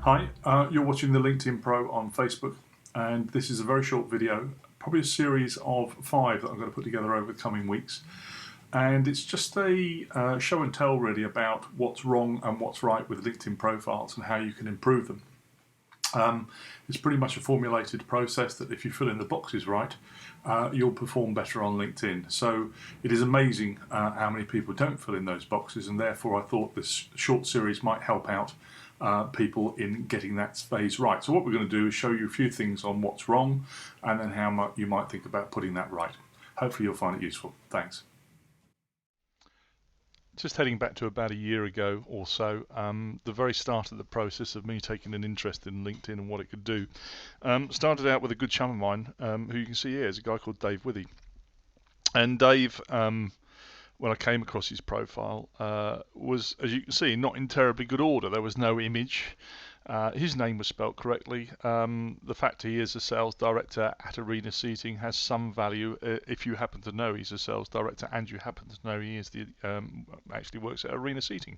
Hi, you're watching the LinkedIn Pro on Facebook, and this is a very short video, probably a series of 5 that I'm going to put together over the coming weeks. And it's just a show and tell really about what's wrong and what's right with LinkedIn profiles and how you can improve them. It's pretty much a formulated process that if you fill in the boxes right, you'll perform better on LinkedIn. So it is amazing how many people don't fill in those boxes, and therefore I thought this short series might help out people in getting that phase right. So what we're going to do is show you a few things on what's wrong and then how you might think about putting that right. Hopefully you'll find it useful. Thanks. Just heading back to about a year ago or so, the very start of the process of me taking an interest in LinkedIn and what it could do, started out with a good chum of mine, who you can see here is a guy called Dave Withy. And Dave, when I came across his profile, was, as you can see, not in terribly good order. There was no image. His name was spelt correctly. The fact he is a sales director at Arena Seating has some value if you happen to know he's a sales director and you happen to know he is the actually works at Arena Seating.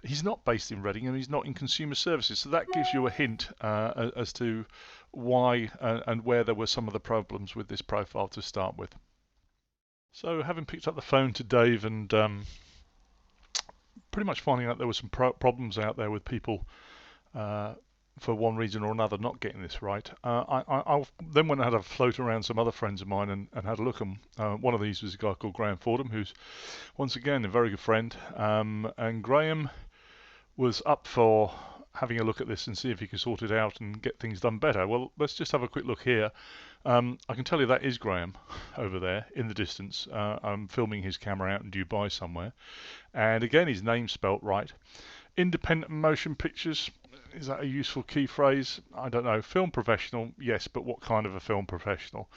He's not based in Reading and he's not in consumer services, so that gives you a hint as to why and where there were some of the problems with this profile to start with. So, having picked up the phone to Dave and pretty much finding out there were some problems out there with people uh, for one reason or another not getting this right. I then went and had a float around some other friends of mine and had a look. And one of these was a guy called Graham Fordham, who's once again a very good friend. And Graham was up for having a look at this and see if he could sort it out and get things done better. Well, let's just have a quick look here. I can tell you that is Graham over there in the distance. I'm filming his camera out in Dubai somewhere. And again, his name's spelt right. Independent motion pictures, is that a useful key phrase? I don't know. Film professional, yes, but what kind of a film professional?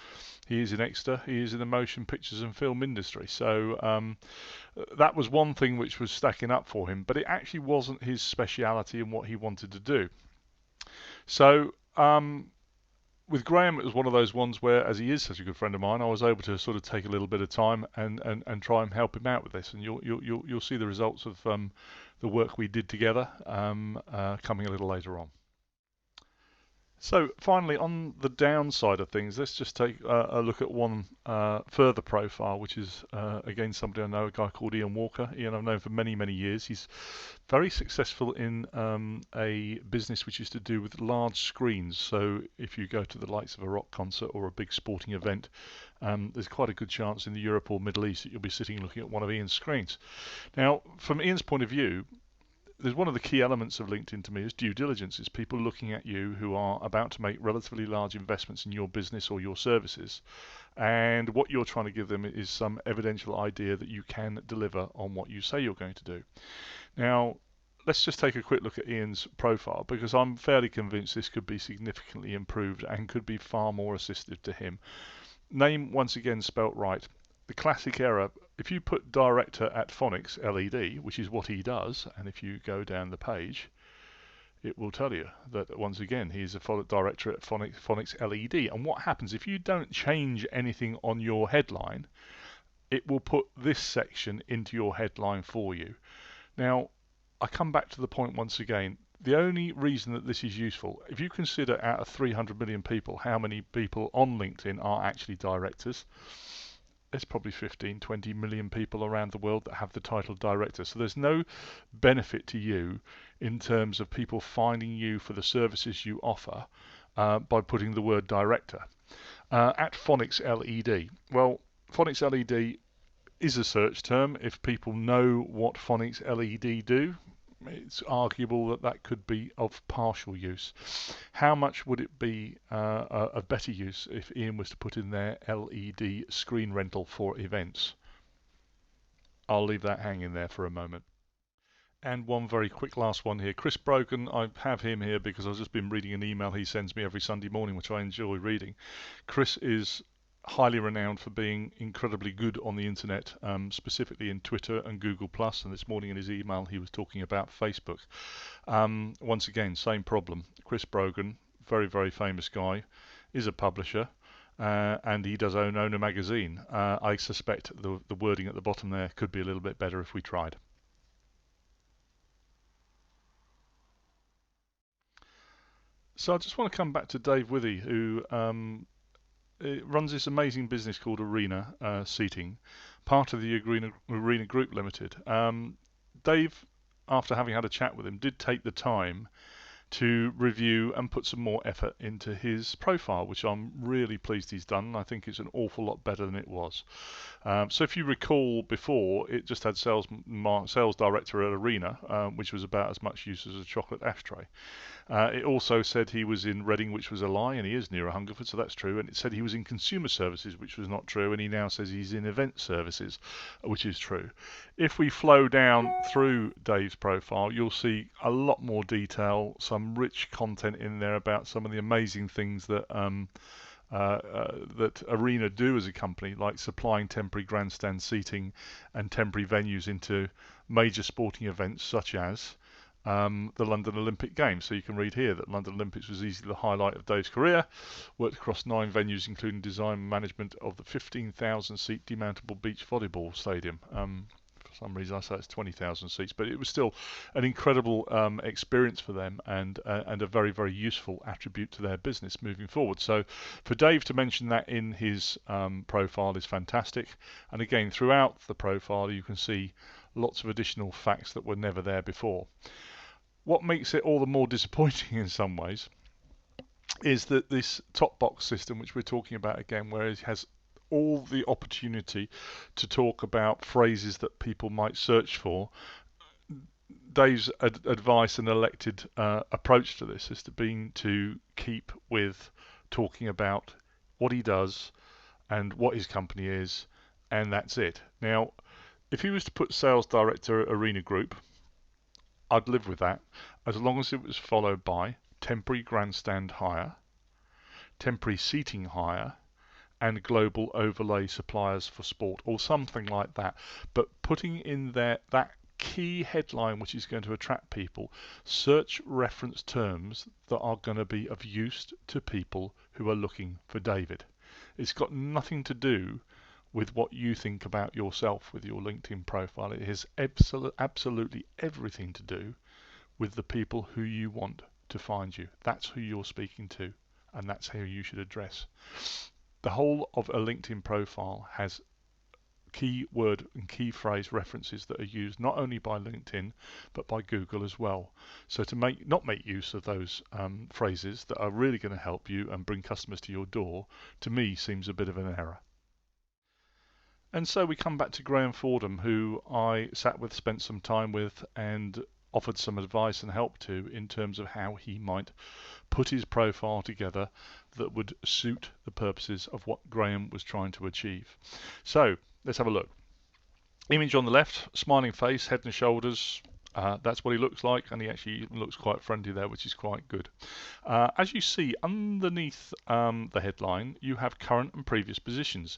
He is an Exeter. He is in the motion pictures and film industry. So that was one thing which was stacking up for him, but it actually wasn't his speciality and what he wanted to do. So with Graham, it was one of those ones where, as he is such a good friend of mine, I was able to sort of take a little bit of time and try and help him out with this. And you'll see the results of the work we did together coming a little later on. So finally, on the downside of things, let's just take a look at one further profile, which is again somebody I know, a guy called Ian Walker. Ian I've known for many, many years. He's very successful in a business which is to do with large screens. So if you go to the likes of a rock concert or a big sporting event, there's quite a good chance in the Europe or Middle East that you'll be sitting looking at one of Ian's screens. Now, from Ian's point of view, there's one of the key elements of LinkedIn to me is due diligence. It's people looking at you who are about to make relatively large investments in your business or your services. And what you're trying to give them is some evidential idea that you can deliver on what you say you're going to do. Now, let's just take a quick look at Ian's profile because I'm fairly convinced this could be significantly improved and could be far more assistive to him. Name once again spelt right. The classic error, if you put director at Phonics LED, which is what he does, and if you go down the page, it will tell you that once again he's a director at Phonics LED. And what happens if you don't change anything on your headline, it will put this section into your headline for you. Now, I come back to the point once again. The only reason that this is useful, if you consider out of 300 million people, how many people on LinkedIn are actually directors, there's probably 15, 20 million people around the world that have the title director. So there's no benefit to you in terms of people finding you for the services you offer by putting the word director. At Phonics LED, well, Phonics LED is a search term. If people know what Phonics LED do, it's arguable that that could be of partial use. How much would it be of better use if Ian was to put in there LED screen rental for events? I'll leave that hanging there for a moment. And one very quick last one here. Chris Brogan, I have him here because I've just been reading an email he sends me every Sunday morning, which I enjoy reading. Chris is highly renowned for being incredibly good on the internet, specifically in Twitter and Google Plus. And this morning in his email, he was talking about Facebook. Once again, same problem. Chris Brogan, very, very famous guy, is a publisher. And he does own a magazine. I suspect the wording at the bottom there could be a little bit better if we tried. So I just want to come back to Dave Withy, who runs this amazing business called Arena Seating, part of the Arena Group Limited. Dave, after having had a chat with him, did take the time to review and put some more effort into his profile, which I'm really pleased he's done. I think it's an awful lot better than it was. So if you recall before, it just had sales director at Arena, which was about as much use as a chocolate ashtray. It also said he was in Reading, which was a lie, and he is near Hungerford, so that's true. And it said he was in consumer services, which was not true, and he now says he's in event services, which is true. If we flow down through Dave's profile, you'll see a lot more detail, some rich content in there about some of the amazing things that that Arena do as a company, like supplying temporary grandstand seating and temporary venues into major sporting events such as the London Olympic Games. So you can read here that London Olympics was easily the highlight of Dave's career. Worked across 9 venues, including design and management of the 15,000 seat demountable beach volleyball stadium. For some reason I say it's 20,000 seats, but it was still an incredible experience for them, and a very, very useful attribute to their business moving forward. So for Dave to mention that in his profile is fantastic. And again, throughout the profile you can see lots of additional facts that were never there before. What makes it all the more disappointing in some ways is that this top box system, which we're talking about again, where it has all the opportunity to talk about phrases that people might search for, Dave's advice and elected approach to this is to keep with talking about what he does and what his company is, and that's it. Now, if he was to put sales director at Arena Group, I'd live with that, as long as it was followed by temporary grandstand hire, temporary seating hire, and global overlay suppliers for sport, or something like that. But putting in there that key headline which is going to attract people, search reference terms that are going to be of use to people who are looking for David. It's got nothing to do with what you think about yourself with your LinkedIn profile. It has absolutely everything to do with the people who you want to find you. That's who you're speaking to, and that's who you should address. The whole of a LinkedIn profile has keyword and key phrase references that are used not only by LinkedIn but by Google as well. So to not make use of those phrases that are really going to help you and bring customers to your door, to me seems a bit of an error. And so we come back to Graham Fordham, who I sat with, spent some time with, and offered some advice and help to in terms of how he might put his profile together that would suit the purposes of what Graham was trying to achieve. So let's have a look. Image on the left, smiling face, head and shoulders. That's what he looks like, and he actually looks quite friendly there, which is quite good. As you see underneath the headline, you have current and previous positions.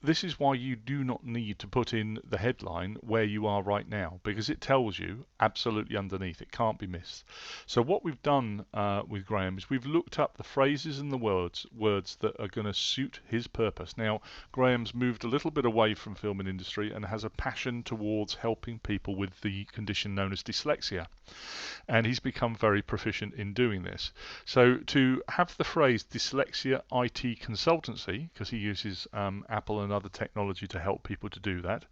This is why you do not need to put in the headline where you are right now, because it tells you absolutely underneath. It can't be missed. So what we've done with Graham is we've looked up the phrases and the words that are going to suit his purpose. Now, Graham's moved a little bit away from film and industry and has a passion towards helping people with the condition known as dyslexia. And he's become very proficient in doing this. So to have the phrase dyslexia IT consultancy, because he uses Apple and other technology to help people to do that,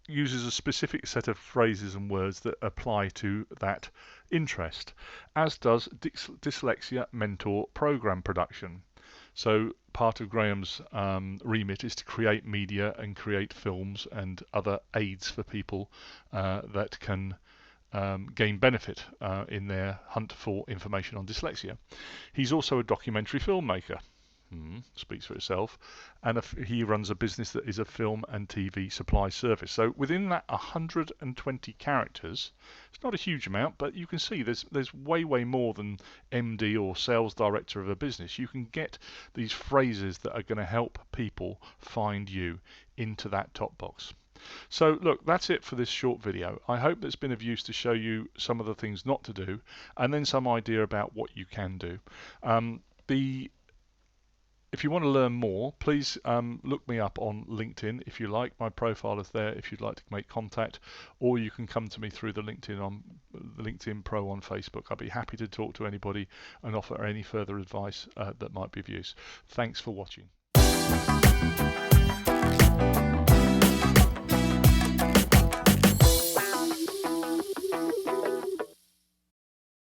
uses a specific set of phrases and words that apply to that interest, as does Dyslexia Mentor Program Production. So part of Graham's remit is to create media and create films and other aids for people that can gain benefit in their hunt for information on dyslexia. He's also a documentary filmmaker. Speaks for itself. And he runs a business that is a film and TV supply service. So within that 120 characters, it's not a huge amount, but you can see there's way more than MD or sales director of a business. You can get these phrases that are going to help people find you into that top box. So look, that's it for this short video. I hope it's been of use to show you some of the things not to do, and then some idea about what you can do. The If you want to learn more, please look me up on LinkedIn if you like. My profile is there if you'd like to make contact, or you can come to me through the LinkedIn Pro on Facebook. I'll be happy to talk to anybody and offer any further advice that might be of use. Thanks for watching.